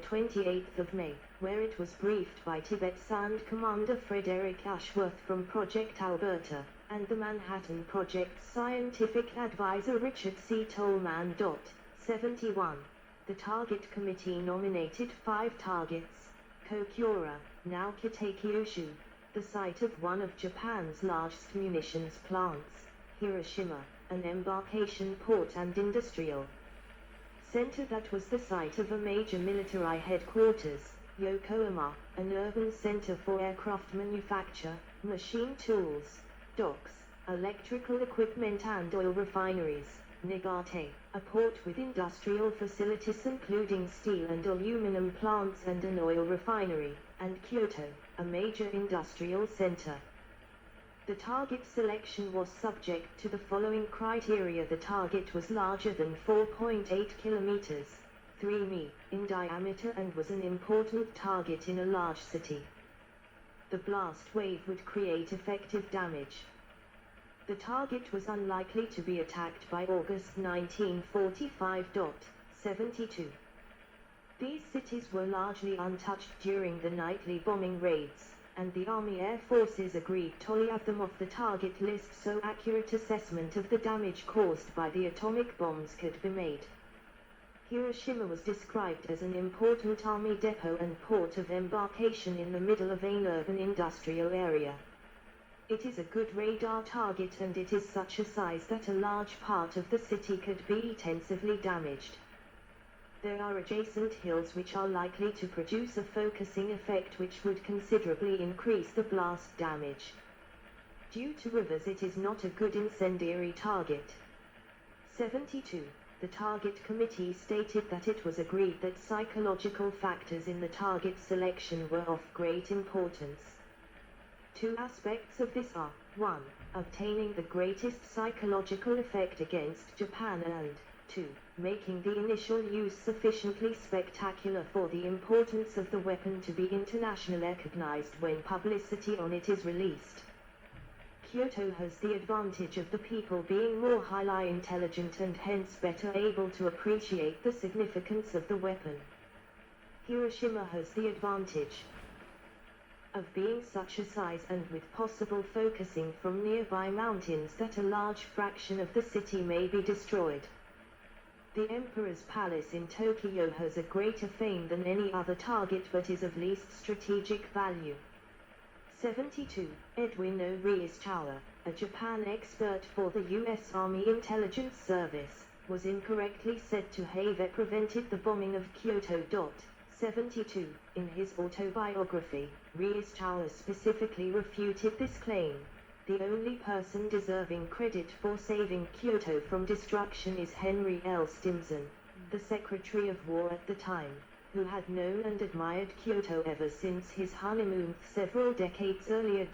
28th of May, where it was briefed by Tibet Sound Commander Frederick Ashworth from Project Alberta, and the Manhattan Project's scientific advisor Richard C. Tolman. 71. The Target Committee nominated 5 targets: Kokyura, now Kitakyushu, the site of one of Japan's largest munitions plants; Hiroshima, an embarkation port and industrial center that was the site of a major military headquarters; Yokohama, an urban center for aircraft manufacture, machine tools, docks, electrical equipment and oil refineries; Nagasaki, a port with industrial facilities including steel and aluminum plants and an oil refinery; and Kyoto, a major industrial center. The target selection was subject to the following criteria: the target was larger than 4.8 kilometers, 3 mi, in diameter and was an important target in a large city. The blast wave would create effective damage. The target was unlikely to be attacked by August 1945. 72. These cities were largely untouched during the nightly bombing raids, and the Army Air Forces agreed to leave them off the target list so accurate assessment of the damage caused by the atomic bombs could be made. Hiroshima was described as an important army depot and port of embarkation in the middle of an urban industrial area. It is a good radar target, and it is such a size that a large part of the city could be intensively damaged. There are adjacent hills which are likely to produce a focusing effect which would considerably increase the blast damage. Due to rivers, it is not a good incendiary target. 72. The Target Committee stated that it was agreed that psychological factors in the target selection were of great importance. 2 aspects of this are: 1. Obtaining the greatest psychological effect against Japan, and 2. Making the initial use sufficiently spectacular for the importance of the weapon to be internationally recognized when publicity on it is released. Kyoto has the advantage of the people being more highly intelligent and hence better able to appreciate the significance of the weapon. Hiroshima has the advantage of being such a size and with possible focusing from nearby mountains that a large fraction of the city may be destroyed. The Emperor's Palace in Tokyo has a greater fame than any other target but is of least strategic value. 72. Edwin O. Reischauer, a Japan expert for the U.S. Army Intelligence Service, was incorrectly said to have prevented the bombing of Kyoto. 72. In his autobiography, Reischauer specifically refuted this claim. The only person deserving credit for saving Kyoto from destruction is Henry L. Stimson, the Secretary of War at the time, who had known and admired Kyoto ever since his honeymoon several decades earlier.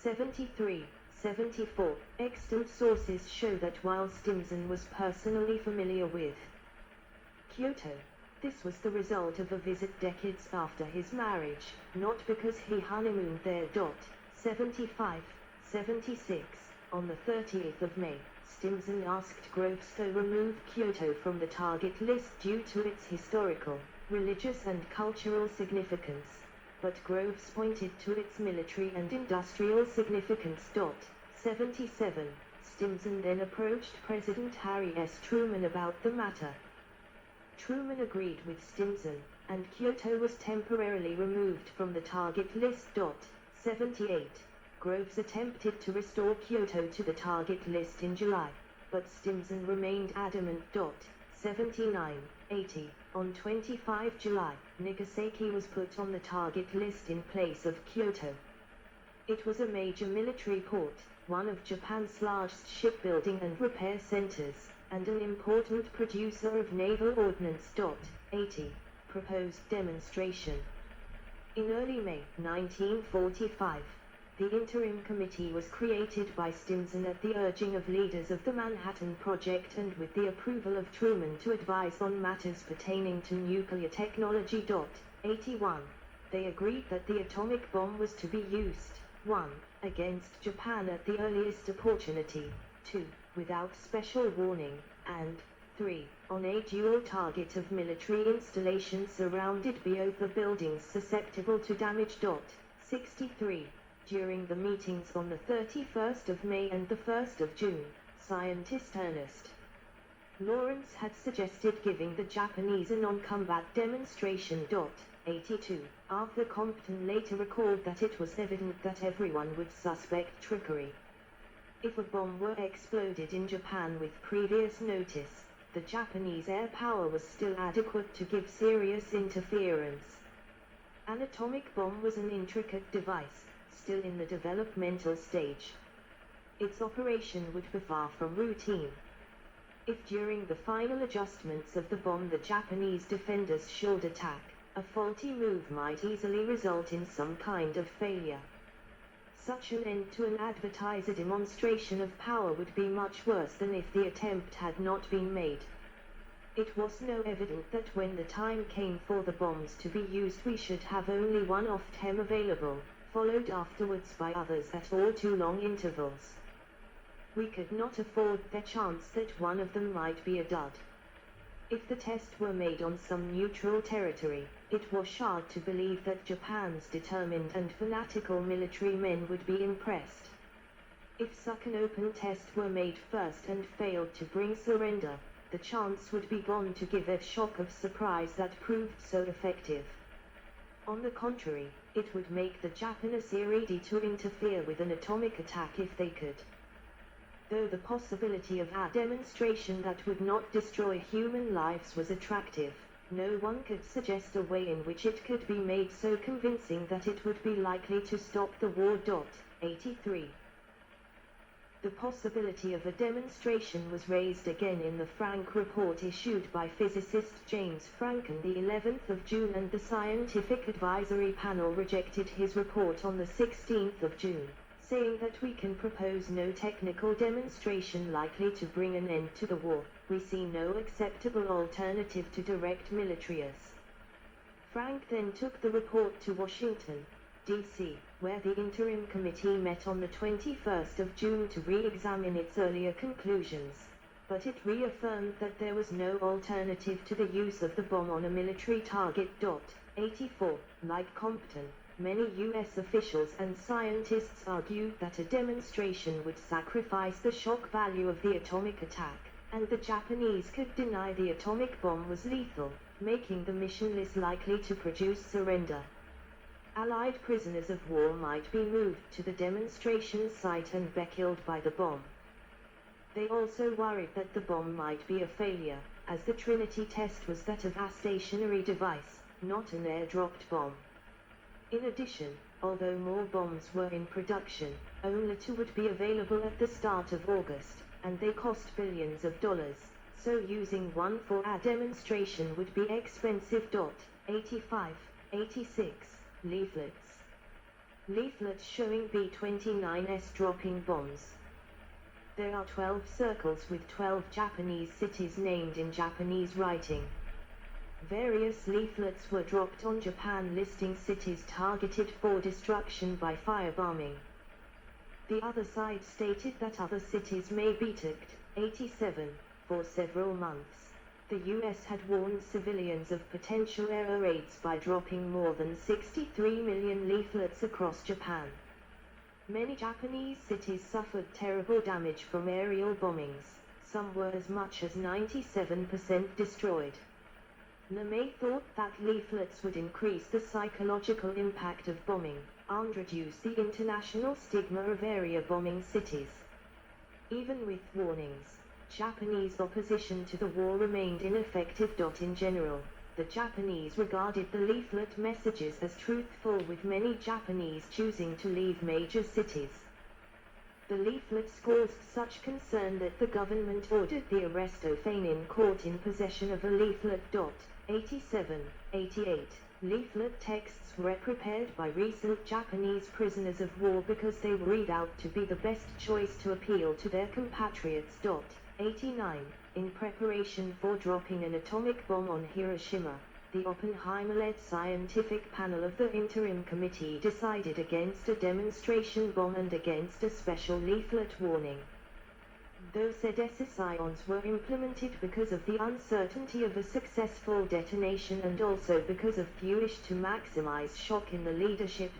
73. 74. Extant sources show that while Stimson was personally familiar with Kyoto, this was the result of a visit decades after his marriage, not because he honeymooned there. 75. 76. On the 30th of May, Stimson asked Groves to remove Kyoto from the target list due to its historical, religious and cultural significance, but Groves pointed to its military and industrial significance. 77. Stimson then approached President Harry S. Truman about the matter. Truman agreed with Stimson, and Kyoto was temporarily removed from the target list. 78. Groves attempted to restore Kyoto to the target list in July, but Stimson remained adamant. 79. 80. On 25 July, Nagasaki was put on the target list in place of Kyoto. It was a major military port, one of Japan's largest shipbuilding and repair centers, and an important producer of naval ordnance. 80. Proposed demonstration. In early May 1945, the Interim Committee was created by Stimson at the urging of leaders of the Manhattan Project and with the approval of Truman to advise on matters pertaining to nuclear technology. 81. They agreed that the atomic bomb was to be used, 1. Against Japan at the earliest opportunity, 2. Without special warning, and 83, on a dual target of military installations surrounded by other buildings susceptible to damage. 63. During the meetings on the 31st of May and the 1st of June, scientist Ernest Lawrence had suggested giving the Japanese a non-combat demonstration. 82. Arthur Compton later recalled that it was evident that everyone would suspect trickery. If a bomb were exploded in Japan with previous notice, the Japanese air power was still adequate to give serious interference. An atomic bomb was an intricate device, still in the developmental stage. Its operation would be far from routine. If during the final adjustments of the bomb the Japanese defenders should attack, a faulty move might easily result in some kind of failure. Such an end to an advertised demonstration of power would be much worse than if the attempt had not been made. It was now evident that when the time came for the bombs to be used we should have only one off-tem available, followed afterwards by others at all too long intervals. We could not afford the chance that one of them might be a dud. If the test were made on some neutral territory, it was hard to believe that Japan's determined and fanatical military men would be impressed. If such an open test were made first and failed to bring surrender, the chance would be gone to give a shock of surprise that proved so effective. On the contrary, it would make the Japanese ready to interfere with an atomic attack if they could. Though the possibility of a demonstration that would not destroy human lives was attractive, no one could suggest a way in which it could be made so convincing that it would be likely to stop the war. 83. The possibility of a demonstration was raised again in the Frank report issued by physicist James Frank on the 11th of June, and the Scientific Advisory Panel rejected his report on the 16th of June. Saying that we can propose no technical demonstration likely to bring an end to the war, we see no acceptable alternative to direct military use. Frank then took the report to Washington, D.C., where the interim committee met on the 21st of June to re-examine its earlier conclusions, but it reaffirmed that there was no alternative to the use of the bomb on a military target. 84. Like Compton, many U.S. officials and scientists argued that a demonstration would sacrifice the shock value of the atomic attack, and the Japanese could deny the atomic bomb was lethal, making the mission less likely to produce surrender. Allied prisoners of war might be moved to the demonstration site and be killed by the bomb. They also worried that the bomb might be a failure, as the Trinity test was that of a stationary device, not an air-dropped bomb. In addition, although more bombs were in production, only 2 would be available at the start of August, and they cost billions of dollars, so using one for a demonstration would be expensive. 85. 86. Leaflets. Leaflets showing B-29s dropping bombs. There are 12 circles with 12 Japanese cities named in Japanese writing. Various leaflets were dropped on Japan listing cities targeted for destruction by firebombing. The other side stated that other cities may be targeted. 87. For several months, the U.S. had warned civilians of potential air raids by dropping more than 63 million leaflets across Japan. Many Japanese cities suffered terrible damage from aerial bombings. Some were as much as 97% destroyed. Name thought that leaflets would increase the psychological impact of bombing, and reduce the international stigma of area bombing cities. Even with warnings, Japanese opposition to the war remained ineffective. In general, the Japanese regarded the leaflet messages as truthful, with many Japanese choosing to leave major cities. The leaflets caused such concern that the government ordered the arrest of anyone in court in possession of a leaflet. 87. 88. Leaflet texts were prepared by recent Japanese prisoners of war because they were read out to be the best choice to appeal to their compatriots. 89. In preparation for dropping an atomic bomb on Hiroshima, the Oppenheimer-led scientific panel of the interim committee decided against a demonstration bomb and against a special leaflet warning. Those sedescions were implemented because of the uncertainty of a successful detonation and also because of the wish to maximize shock in the leadership.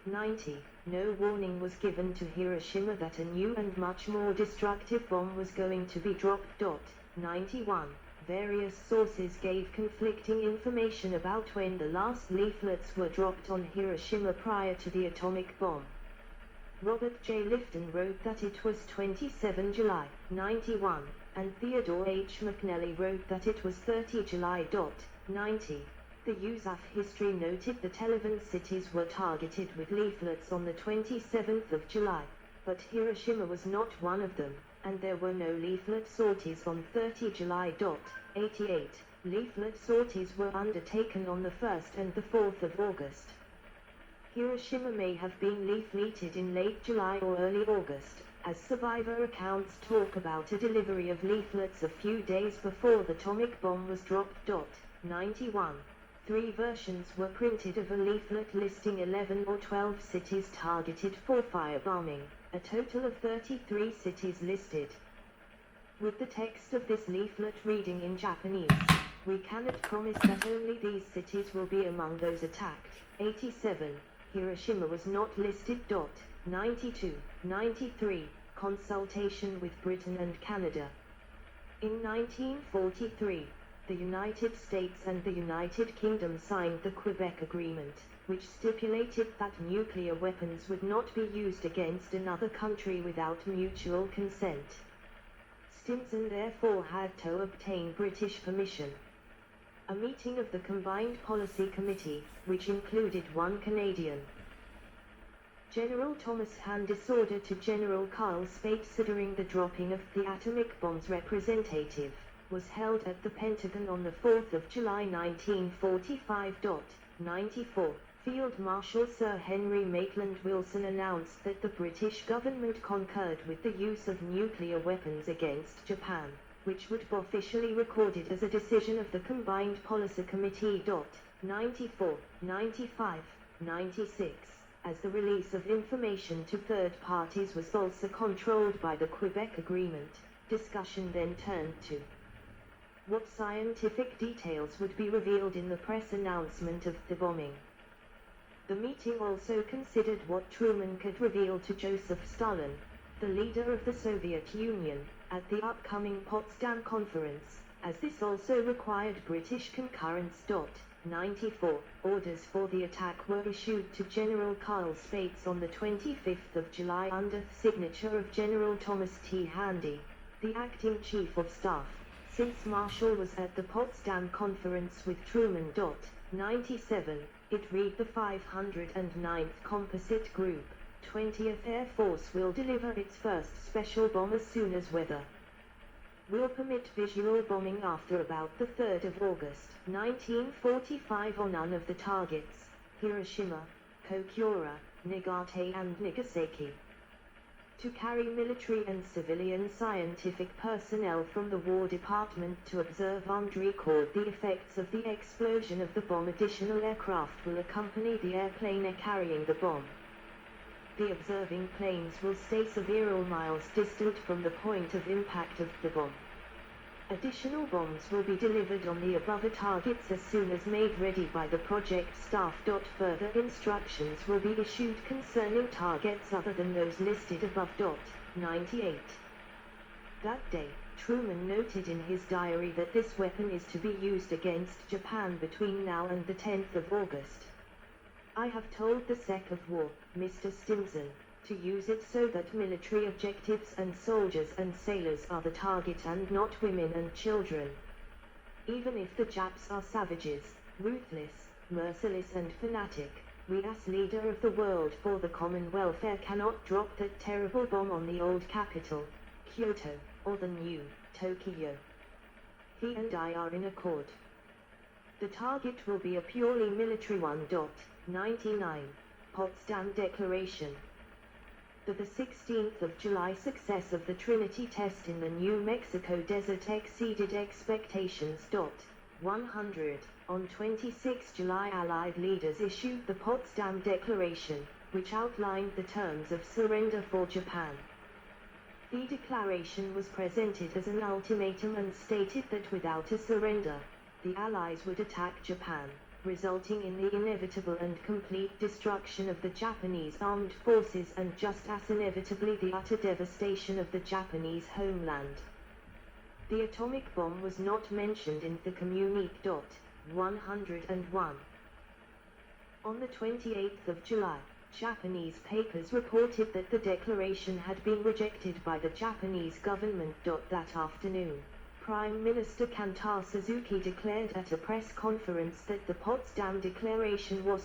90. No warning was given to Hiroshima that a new and much more destructive bomb was going to be dropped. 91. Various sources gave conflicting information about when the last leaflets were dropped on Hiroshima prior to the atomic bomb. Robert J. Lifton wrote that it was 27 July, 91, and Theodore H. McNally wrote that it was 30 July. 90. The USAF history noted that 11 cities were targeted with leaflets on the 27th of July, but Hiroshima was not one of them, and there were no leaflet sorties on 30 July. 88. Leaflet sorties were undertaken on the 1st and the 4th of August. Hiroshima may have been leafleted in late July or early August, as survivor accounts talk about a delivery of leaflets a few days before the atomic bomb was dropped. 91. 3 versions were printed of a leaflet listing 11 or 12 cities targeted for firebombing, a total of 33 cities listed. With the text of this leaflet reading in Japanese, we cannot promise that only these cities will be among those attacked. 87. Hiroshima was not listed. 92. 93. Consultation with Britain and Canada. In 1943, the United States and the United Kingdom signed the Quebec Agreement, which stipulated that nuclear weapons would not be used against another country without mutual consent. Stimson therefore had to obtain British permission. A meeting of the Combined Policy Committee, which included one Canadian, General Thomas Hand disorder to General Carl Spaatz during the dropping of the atomic bomb's representative, was held at the Pentagon on the 4th of July 1945. 94. Field Marshal Sir Henry Maitland Wilson announced that the British government concurred with the use of nuclear weapons against Japan, which would be officially recorded as a decision of the Combined Policy Committee. 94, 95, 96. As the release of information to third parties was also controlled by the Quebec Agreement, discussion then turned to what scientific details would be revealed in the press announcement of the bombing. The meeting also considered what Truman could reveal to Joseph Stalin, the leader of the Soviet Union, at the upcoming Potsdam Conference, as this also required British concurrence. 94. Orders for the attack were issued to General Carl Spaatz on the 25th of July under the signature of General Thomas T. Handy, the acting Chief of Staff, since Marshall was at the Potsdam Conference with Truman. 97. It read the 509th Composite Group, 20th Air Force will deliver its first special bomb as soon as weather will permit visual bombing after about the 3rd of August, 1945 on none of the targets, Hiroshima, Kokura, Nagate and Nagasaki. To carry military and civilian scientific personnel from the War Department to observe and record the effects of the explosion of the bomb. Additional aircraft will accompany the airplane carrying the bomb. The observing planes will stay several miles distant from the point of impact of the bomb. Additional bombs will be delivered on the above targets as soon as made ready by the project staff. Further instructions will be issued concerning targets other than those listed above. 98. That day, Truman noted in his diary that this weapon is to be used against Japan between now and the 10th of August. I have told the Sec of War, Mr. Stimson, to use it so that military objectives and soldiers and sailors are the target and not women and children. Even if the Japs are savages, ruthless, merciless and fanatic, we as leader of the world for the common welfare cannot drop that terrible bomb on the old capital, Kyoto, or the new, Tokyo. He and I are in accord. The target will be a purely military one. 99. Potsdam Declaration. The 16th of July success of the Trinity test in the New Mexico desert exceeded expectations. 100. On 26 July Allied leaders issued the Potsdam Declaration, which outlined the terms of surrender for Japan. The declaration was presented as an ultimatum and stated that without a surrender, the Allies would attack Japan, resulting in the inevitable and complete destruction of the Japanese armed forces and just as inevitably the utter devastation of the Japanese homeland. The atomic bomb was not mentioned in the Communique. 101. On the 28th of July, Japanese papers reported that the declaration had been rejected by the Japanese government. That afternoon, Prime Minister Kanta Suzuki declared at a press conference that the Potsdam Declaration was